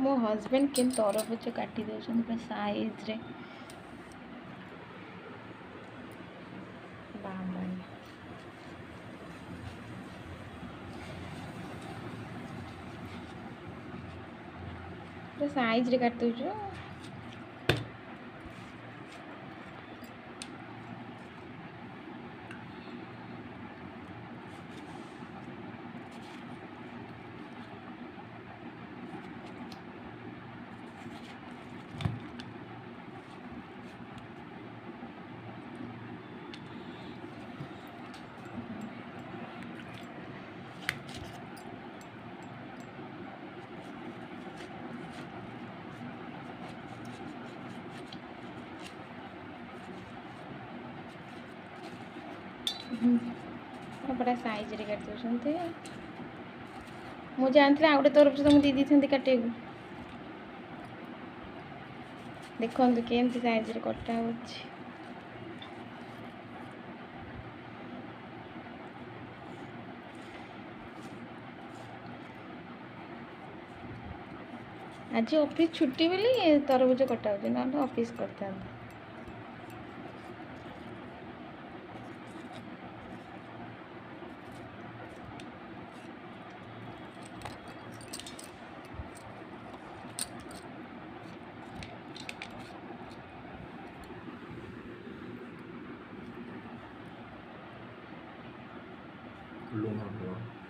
मो हजबैंड के तरबुज काटी दौरान पूरा साइज रे बाबा पूरा साइज रे काट दौଛୁ बड़ा साइज रे काट दौरान ମୁଁ ଜାଣିଥିଲି ଆଉ ଗୋଟେ ତରଫରୁ ତ ମୁଁ ଦେଇଥାନ୍ତି କାଟିବାକୁ ଦେଖନ୍ତୁ କେମିତି ସାଇଜରେ କଟା ହେଉଛି आज ऑफिस छुट्टी बोली तरबुज कटा हो ना ऑफिस करता लूण